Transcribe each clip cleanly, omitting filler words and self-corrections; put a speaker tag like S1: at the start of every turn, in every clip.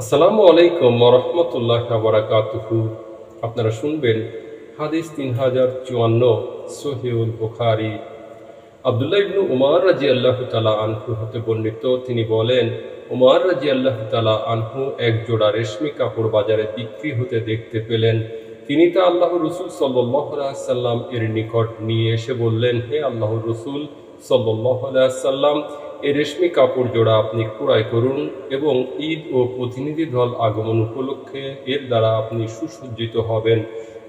S1: আসসালামু আলাইকুম ওয়া বারাকাতুহু। আপনারা শুনবেন হাদিস 3054 সহিহুল বুখারী। আব্দুল্লাহ ইবনে উমর রাদিয়াল্লাহু তাআলা আনহু হতে বর্ণিত, তিনি বলেন, উমর রাদিয়াল্লাহু তাআলা আনহু এক জোড়া রেশমি কাপড় বাজারে বিক্রি হতে দেখতে পেলেন। তিনি তা আল্লাহর রাসূল সাল্লাল্লাহু আলাইহি ওয়াসাল্লাম এর নিকট নিয়ে এসে বললেন, হে আল্লাহর রাসূল সাল্লাল্লাহু আলাইহি ওয়াসাল্লাম, এই রেশমি কাপড় জোড়া আপনি ক্রয় করুন এবং ঈদ ও প্রতিনিধি দল আগমন উপলক্ষে এর দ্বারা আপনি সুসজ্জিত হবেন।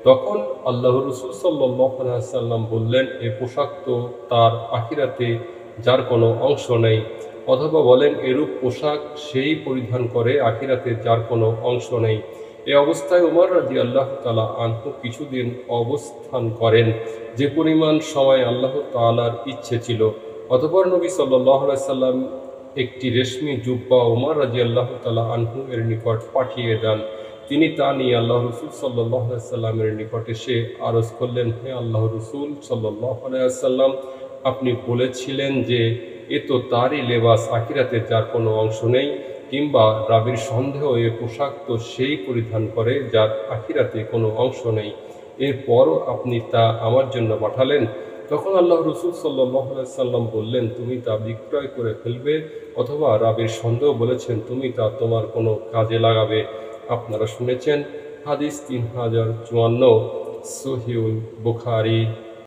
S1: তখন আল্লাহর রাসূল সাল্লাল্লাহু আলাইহি ওয়াসাল্লাম বললেন, এ পোশাক তো তার আখিরাতে যার কোনো অংশ নেই। অথবা বলেন, এরূপ পোশাক সেই পরিধান করে আখিরাতে যার কোনো অংশ নেই। এ অবস্থায় উমর রাদিয়াল্লাহু তাআলা আনহু কিছুদিন অবস্থান করেন, যে পরিমাণ সময় আল্লাহ তাআলার ইচ্ছে ছিল। অতঃপর নবী সাল্লাল্লাহু আলাইহি সাল্লাম একটি রেশমি জুব্বা উমর রাদিয়াল্লাহু তাআলা আনহু এর নিকট পাঠিয়ে দেন। তিনি তা নিয়ে আল্লাহ রাসূল সাল্লাল্লাহু আলাইহি সাল্লামের নিকট এসে আরজ করলেন, হে আল্লাহর রাসূল সাল্লাল্লাহু আলাইহি সাল্লাম, আপনি বলেছিলেন যে এ তো তারই লেবাস, আখিরাতে যার কোনো অংশ নেই, কিংবা রাবীর সন্দেহ, এ পোশাক তো সেই পরিধান করে যার আখিরাতে কোনো অংশ নেই। এরপরও আপনি তা আমার জন্য পাঠালেন। তখন আল্লাহ রাসূল সাল্লাল্লাহু আলাইহি সাল্লাম বললেন, তুমি তা বিক্রয় করে ফেলবে, অথবা রাবীর সন্দেহ বলেছেন তুমি তা তোমার কোনো কাজে লাগাবে। আপনারা শুনেছেন হাদিস 3054 সহিহুল বুখারী।